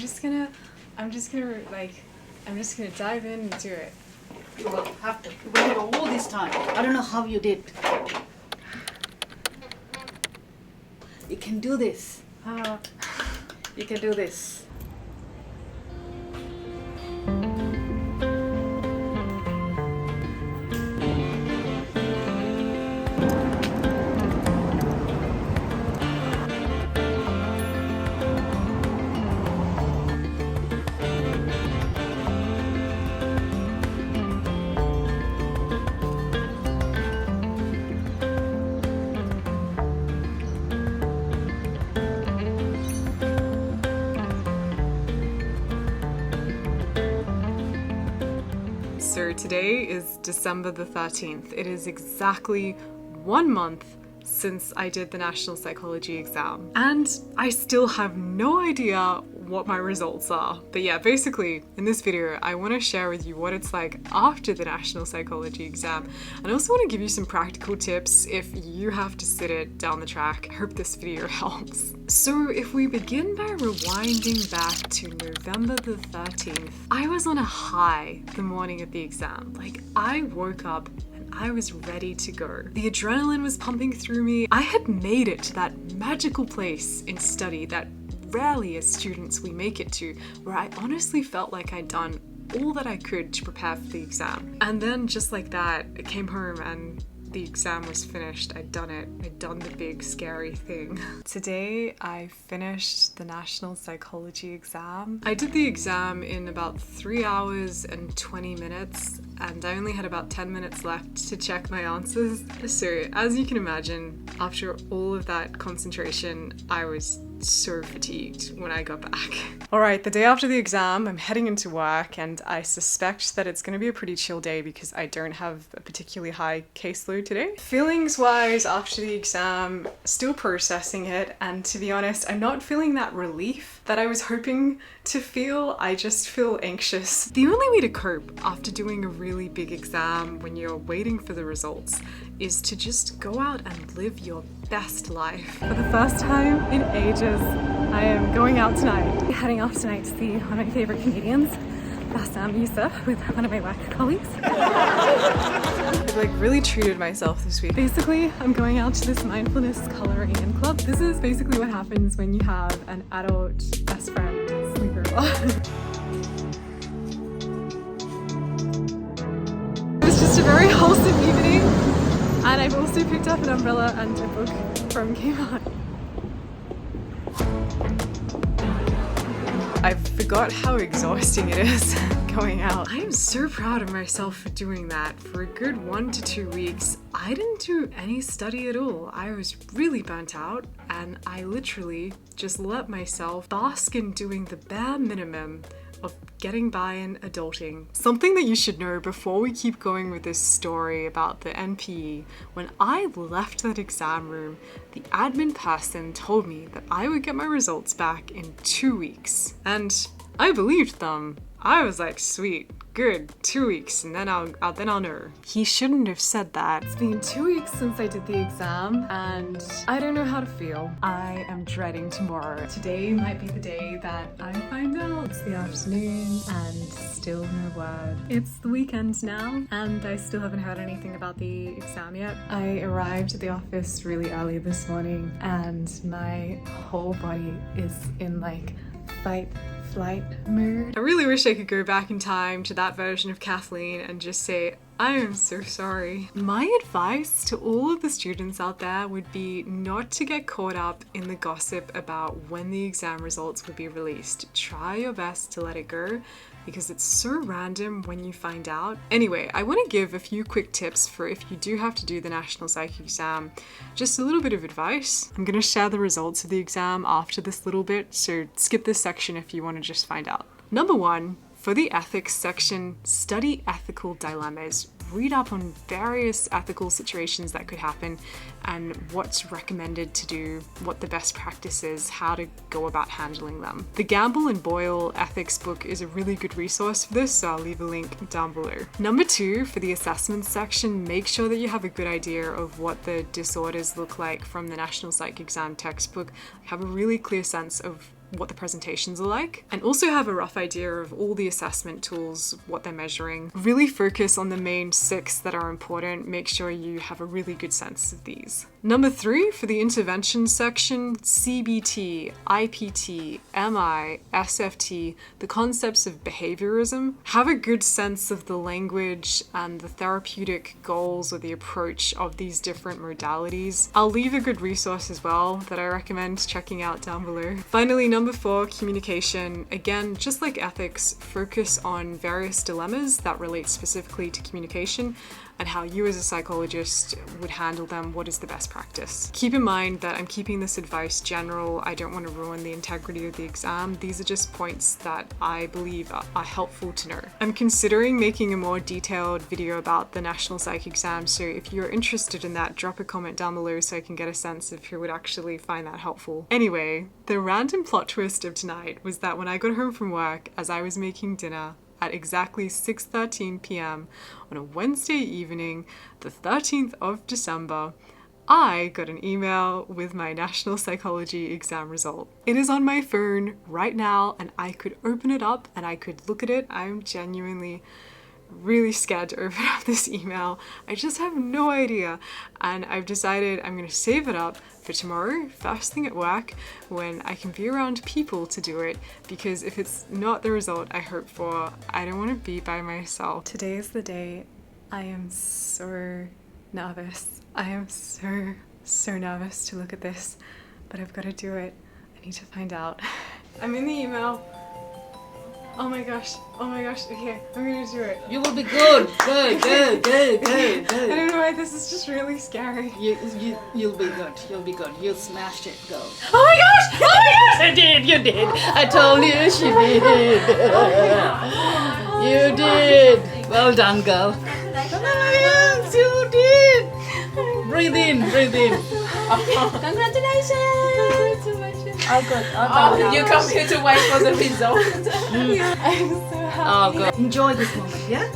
I'm just gonna dive in and do it. You will have to. You waited all this time. I don't know how you did. You can do this. You can do this. So today is December the 13th. It is exactly 1 month since I did the National Psychology Exam. And I still have no idea what my results are. But yeah, basically in this video, I want to share with you what it's like after the National Psychology Exam. And I also want to give you some practical tips if you have to sit it down the track. I hope this video helps. So if we begin by rewinding back to November the 13th, I was on a high the morning of the exam. Like, I woke up and I was ready to go. The adrenaline was pumping through me. I had made it to that magical place in study that rarely as students we make it to, where I honestly felt like I'd done all that I could to prepare for the exam. And then just like that, I came home and the exam was finished. I'd done it. I'd done the big scary thing. Today I finished the National Psychology Exam. I did the exam in about 3 hours and 20 minutes and I only had about 10 minutes left to check my answers. So as you can imagine, after all of that concentration, I was so fatigued when I got back. Alright, the day after the exam, I'm heading into work and I suspect that it's going to be a pretty chill day because I don't have a particularly high caseload today. Feelings wise, after the exam, still processing it, and to be honest, I'm not feeling that relief that I was hoping to feel. I just feel anxious. The only way to cope after doing a really big exam when you're waiting for the results is to just go out and live your best life. For the first time in ages, I am going out tonight. Heading off tonight to see one of my favorite comedians, Bassam Youssef, with one of my work colleagues. I've like really treated myself this week. Basically, I'm going out to this mindfulness coloring in club. This is basically what happens when you have an adult best friend sleepover. It was just a very wholesome evening, and I've also picked up an umbrella and a book from Kmart. I forgot how exhausting it is going out. I am so proud of myself for doing that. For a good 1 to 2 weeks, I didn't do any study at all. I was really burnt out and I literally just let myself bask in doing the bare minimum of getting by and adulting. Something that you should know before we keep going with this story about the NPE, when I left that exam room, the admin person told me that I would get my results back in 2 weeks. And I believed them. I was like, sweet, good, 2 weeks, and then I'll know. He shouldn't have said that. It's been 2 weeks since I did the exam, and I don't know how to feel. I am dreading tomorrow. Today might be the day that I find out. It's the afternoon, and still no word. It's the weekend now, and I still haven't heard anything about the exam yet. I arrived at the office really early this morning, and my whole body is in like fight flight mood. I really wish I could go back in time to that version of Kathleen and just say, I am so sorry. My advice to all of the students out there would be not to get caught up in the gossip about when the exam results will be released. Try your best to let it go because it's so random when you find out. Anyway, I want to give a few quick tips for if you do have to do the National Psych Exam. Just a little bit of advice. I'm going to share the results of the exam after this little bit, so skip this section if you want to just find out. Number 1, for the ethics section, study ethical dilemmas. Read up on various ethical situations that could happen and what's recommended to do, what the best practice is, how to go about handling them. The Gamble and Boyle ethics book is a really good resource for this, so I'll leave a link down below. Number 2, for the assessments section, make sure that you have a good idea of what the disorders look like from the National Psych Exam textbook. Have a really clear sense of what the presentations are like, and also have a rough idea of all the assessment tools, what they're measuring. Really focus on the main 6 that are important. Make sure you have a really good sense of these. Number 3, for the intervention section, CBT, IPT, MI, SFT, the concepts of behaviorism. Have a good sense of the language and the therapeutic goals or the approach of these different modalities. I'll leave a good resource as well that I recommend checking out down below. Finally, number 4, communication. Again, just like ethics, focus on various dilemmas that relate specifically to communication and how you as a psychologist would handle them. What is the best practice? Keep in mind that I'm keeping this advice general. I don't want to ruin the integrity of the exam. These are just points that I believe are helpful to know. I'm considering making a more detailed video about the National Psych Exam, so if you're interested in that, drop a comment down below so I can get a sense of who would actually find that helpful. Anyway, the random plot twist of tonight was that when I got home from work, as I was making dinner, at exactly 6:13 p.m. on a Wednesday evening, the 13th of December, I got an email with my National Psychology exam result. It is on my phone right now and I could open it up and I could look at it. I'm genuinely really scared to open up this email. I just have no idea, and I've decided I'm going to save it up for tomorrow, first thing at work, when I can be around people to do it, because if it's not the result I hope for, I don't want to be by myself. Today is the day. I am so nervous. I am so nervous to look at this, but I've got to do it. I need to find out. I'm in the email. Oh my gosh, okay, I'm gonna do it. You will be good. Good. I don't know why, this is just really scary. You'll be good. You'll smash it. Go. Oh my gosh! You did. I told you she did. You did. Well done, girl. Yes, you did. Breathe in. Congratulations! All good. You come here to wait for the result. Yeah, I'm so happy. Oh, God. Enjoy this moment, yeah?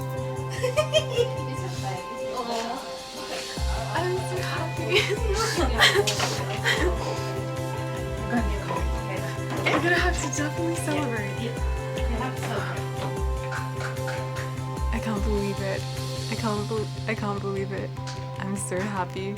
I'm so happy. I'm gonna have to definitely celebrate. I can't believe it. I can't believe it. I'm so happy.